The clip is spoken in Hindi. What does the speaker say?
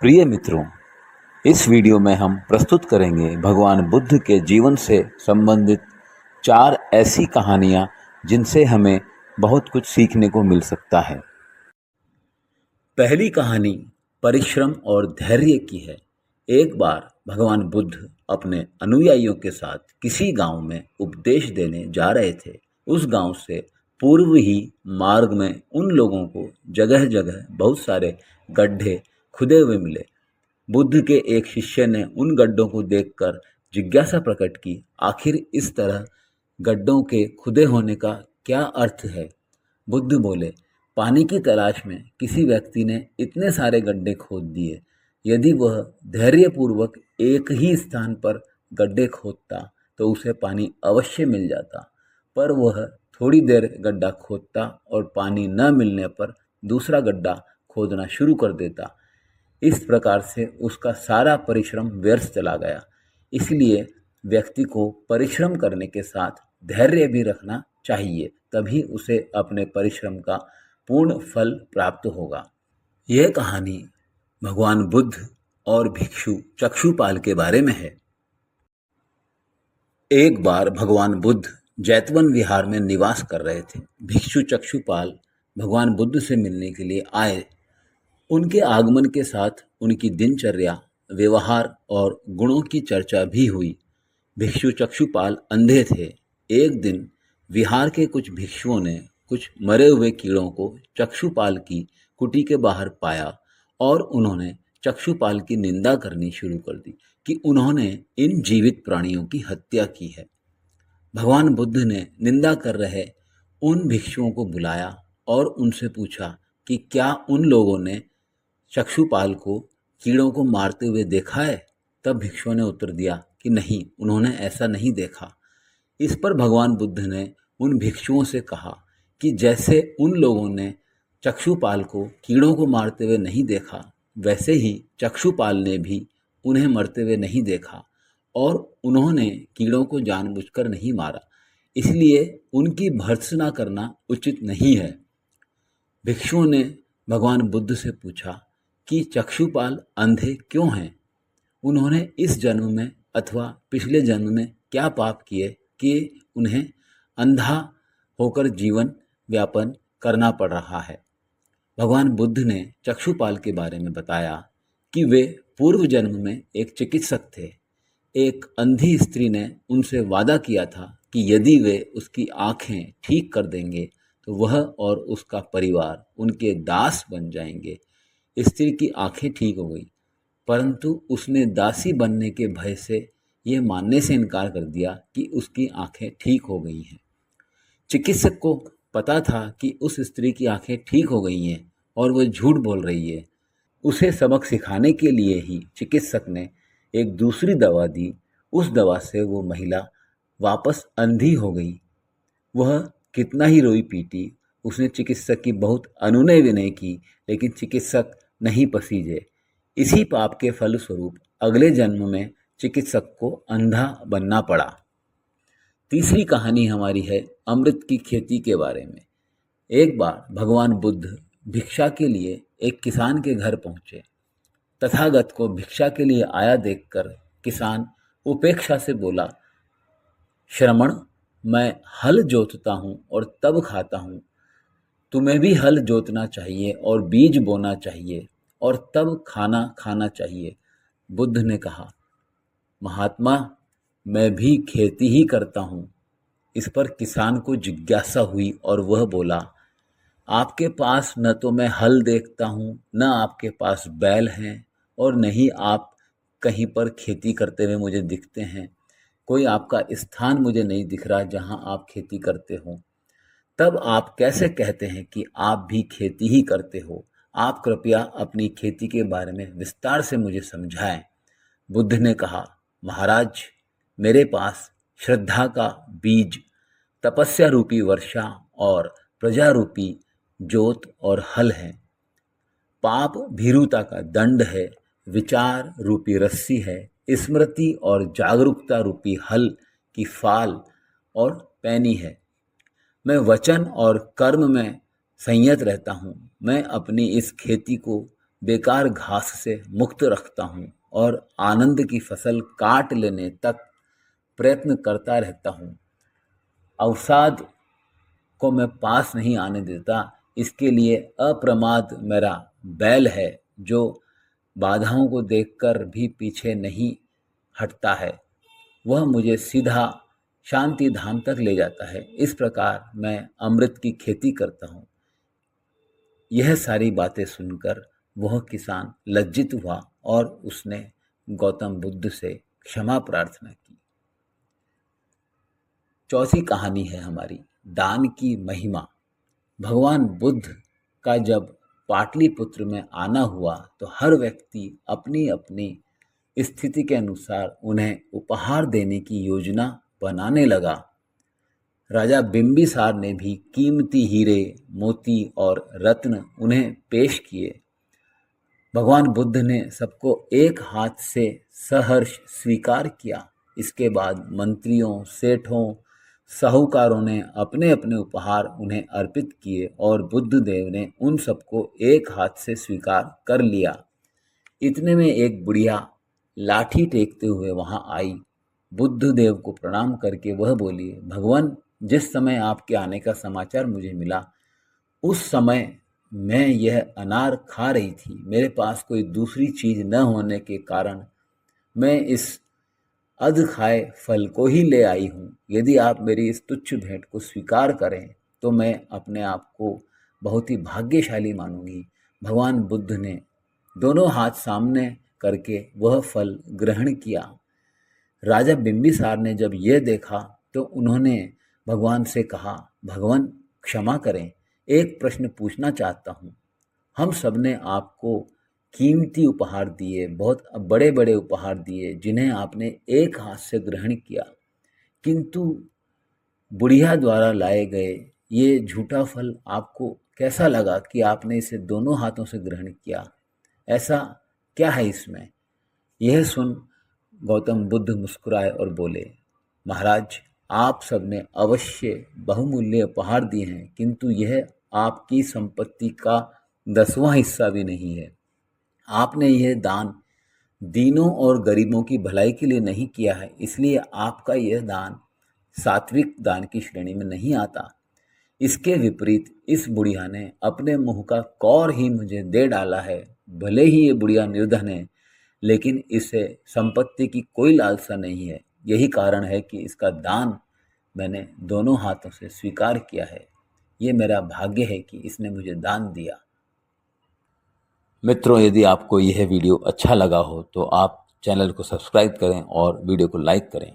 प्रिय मित्रों, इस वीडियो में हम प्रस्तुत करेंगे भगवान बुद्ध के जीवन से संबंधित 4 ऐसी कहानियाँ जिनसे हमें बहुत कुछ सीखने को मिल सकता है। पहली कहानी परिश्रम और धैर्य की है। एक बार भगवान बुद्ध अपने अनुयायियों के साथ किसी गांव में उपदेश देने जा रहे थे। उस गांव से पूर्व ही मार्ग में उन लोगों को जगह जगह बहुत सारे गड्ढे खुदे हुए मिले। बुद्ध के एक शिष्य ने उन गड्ढों को देखकर जिज्ञासा प्रकट की, आखिर इस तरह गड्ढों के खुदे होने का क्या अर्थ है? बुद्ध बोले, पानी की तलाश में किसी व्यक्ति ने इतने सारे गड्ढे खोद दिए। यदि वह धैर्यपूर्वक एक ही स्थान पर गड्ढे खोदता तो उसे पानी अवश्य मिल जाता, पर वह थोड़ी देर गड्ढा खोदता और पानी न मिलने पर दूसरा गड्ढा खोदना शुरू कर देता। इस प्रकार से उसका सारा परिश्रम व्यर्थ चला गया। इसलिए व्यक्ति को परिश्रम करने के साथ धैर्य भी रखना चाहिए, तभी उसे अपने परिश्रम का पूर्ण फल प्राप्त होगा। यह कहानी भगवान बुद्ध और भिक्षु चक्षुपाल के बारे में है। एक बार भगवान बुद्ध जैतवन विहार में निवास कर रहे थे। भिक्षु चक्षुपाल भगवान बुद्ध से मिलने के लिए आए। उनके आगमन के साथ उनकी दिनचर्या, व्यवहार और गुणों की चर्चा भी हुई। भिक्षु चक्षुपाल अंधे थे। एक दिन विहार के कुछ भिक्षुओं ने कुछ मरे हुए कीड़ों को चक्षुपाल की कुटी के बाहर पाया और उन्होंने चक्षुपाल की निंदा करनी शुरू कर दी कि उन्होंने इन जीवित प्राणियों की हत्या की है। भगवान बुद्ध ने निंदा कर रहे उन भिक्षुओं को बुलाया और उनसे पूछा कि क्या उन लोगों ने चक्षुपाल को कीड़ों को मारते हुए देखा है? तब भिक्षुओं ने उत्तर दिया कि नहीं, उन्होंने ऐसा नहीं देखा। इस पर भगवान बुद्ध ने उन भिक्षुओं से कहा कि जैसे उन लोगों ने चक्षुपाल को कीड़ों को मारते हुए नहीं देखा, वैसे ही चक्षुपाल ने भी उन्हें मरते हुए नहीं देखा और उन्होंने कीड़ों को जानबूझकर नहीं मारा, इसलिए उनकी भर्त्सना करना उचित नहीं है। भिक्षुओं ने भगवान बुद्ध से पूछा कि चक्षुपाल अंधे क्यों हैं? उन्होंने इस जन्म में अथवा पिछले जन्म में क्या पाप किए कि उन्हें अंधा होकर जीवन व्यापन करना पड़ रहा है? भगवान बुद्ध ने चक्षुपाल के बारे में बताया कि वे पूर्व जन्म में एक चिकित्सक थे। एक अंधी स्त्री ने उनसे वादा किया था कि यदि वे उसकी आँखें ठीक कर देंगे तो वह और उसका परिवार उनके दास बन जाएंगे। स्त्री की आँखें ठीक हो गई, परंतु उसने दासी बनने के भय से ये मानने से इनकार कर दिया कि उसकी आँखें ठीक हो गई हैं। चिकित्सक को पता था कि उस स्त्री की आँखें ठीक हो गई हैं और वह झूठ बोल रही है। उसे सबक सिखाने के लिए ही चिकित्सक ने एक दूसरी दवा दी। उस दवा से वो महिला वापस अंधी हो गई। वह कितना ही रोई पीटी, उसने चिकित्सक की बहुत अनुनय विनय की, लेकिन चिकित्सक नहीं पसीजे। इसी पाप के फलस्वरूप अगले जन्म में चिकित्सक को अंधा बनना पड़ा। तीसरी कहानी हमारी है अमृत की खेती के बारे में। एक बार भगवान बुद्ध भिक्षा के लिए एक किसान के घर पहुँचे। तथागत को भिक्षा के लिए आया देखकर किसान उपेक्षा से बोला, श्रमण, मैं हल जोतता हूँ और तब खाता हूँ। तुम्हें भी हल जोतना चाहिए और बीज बोना चाहिए और तब खाना खाना चाहिए। बुद्ध ने कहा, महात्मा, मैं भी खेती ही करता हूँ। इस पर किसान को जिज्ञासा हुई और वह बोला, आपके पास न तो मैं हल देखता हूँ, न आपके पास बैल हैं और न ही आप कहीं पर खेती करते हुए मुझे दिखते हैं। कोई आपका स्थान मुझे नहीं दिख रहा जहाँ आप खेती करते हो। तब आप कैसे कहते हैं कि आप भी खेती ही करते हो? आप कृपया अपनी खेती के बारे में विस्तार से मुझे समझाएं। बुद्ध ने कहा, महाराज, मेरे पास श्रद्धा का बीज, तपस्या रूपी वर्षा और प्रजा रूपी जोत और हल है। पाप भीरुता का दंड है, विचार रूपी रस्सी है, स्मृति और जागरूकता रूपी हल की फाल और पैनी है। मैं वचन और कर्म में संयत रहता हूँ। मैं अपनी इस खेती को बेकार घास से मुक्त रखता हूँ और आनंद की फसल काट लेने तक प्रयत्न करता रहता हूँ। अवसाद को मैं पास नहीं आने देता। इसके लिए अप्रमाद मेरा बैल है, जो बाधाओं को देखकर भी पीछे नहीं हटता है। वह मुझे सीधा शांति धाम तक ले जाता है। इस प्रकार मैं अमृत की खेती करता हूँ। यह सारी बातें सुनकर वह किसान लज्जित हुआ और उसने गौतम बुद्ध से क्षमा प्रार्थना की। चौथी कहानी है हमारी दान की महिमा। भगवान बुद्ध का जब पाटलिपुत्र में आना हुआ तो हर व्यक्ति अपनी अपनी स्थिति के अनुसार उन्हें उपहार देने की योजना बनाने लगा। राजा बिंबिसार ने भी कीमती हीरे, मोती और रत्न उन्हें पेश किए। भगवान बुद्ध ने सबको एक हाथ से सहर्ष स्वीकार किया। इसके बाद मंत्रियों, सेठों, साहूकारों ने अपने अपने उपहार उन्हें अर्पित किए और बुद्ध देव ने उन सबको एक हाथ से स्वीकार कर लिया। इतने में एक बुढ़िया लाठी टेकते हुए वहां आई। बुद्ध देव को प्रणाम करके वह बोली, भगवान, जिस समय आपके आने का समाचार मुझे मिला उस समय मैं यह अनार खा रही थी। मेरे पास कोई दूसरी चीज न होने के कारण मैं इस अध खाए फल को ही ले आई हूँ। यदि आप मेरी इस तुच्छ भेंट को स्वीकार करें तो मैं अपने आप को बहुत ही भाग्यशाली मानूंगी। भगवान बुद्ध ने दोनों हाथ सामने करके वह फल ग्रहण किया। राजा बिंबिसार ने जब यह देखा तो उन्होंने भगवान से कहा, भगवान क्षमा करें, एक प्रश्न पूछना चाहता हूँ। हम सब ने आपको कीमती उपहार दिए, बहुत बड़े बड़े उपहार दिए, जिन्हें आपने एक हाथ से ग्रहण किया, किंतु बुढ़िया द्वारा लाए गए ये झूठा फल आपको कैसा लगा कि आपने इसे दोनों हाथों से ग्रहण किया? ऐसा क्या है इसमें? यह सुन गौतम बुद्ध मुस्कुराए और बोले, महाराज, आप सबने अवश्य बहुमूल्य उपहार दिए हैं, किंतु यह आपकी संपत्ति का 10वां हिस्सा भी नहीं है। आपने यह दान दीनों और गरीबों की भलाई के लिए नहीं किया है, इसलिए आपका यह दान सात्विक दान की श्रेणी में नहीं आता। इसके विपरीत इस बुढ़िया ने अपने मुंह का कौर ही मुझे दे डाला है। भले ही ये बुढ़िया निर्धन है, लेकिन इसे संपत्ति की कोई लालसा नहीं है। यही कारण है कि इसका दान मैंने दोनों हाथों से स्वीकार किया है। ये मेरा भाग्य है कि इसने मुझे दान दिया। मित्रों, यदि आपको यह वीडियो अच्छा लगा हो तो आप चैनल को सब्सक्राइब करें और वीडियो को लाइक करें।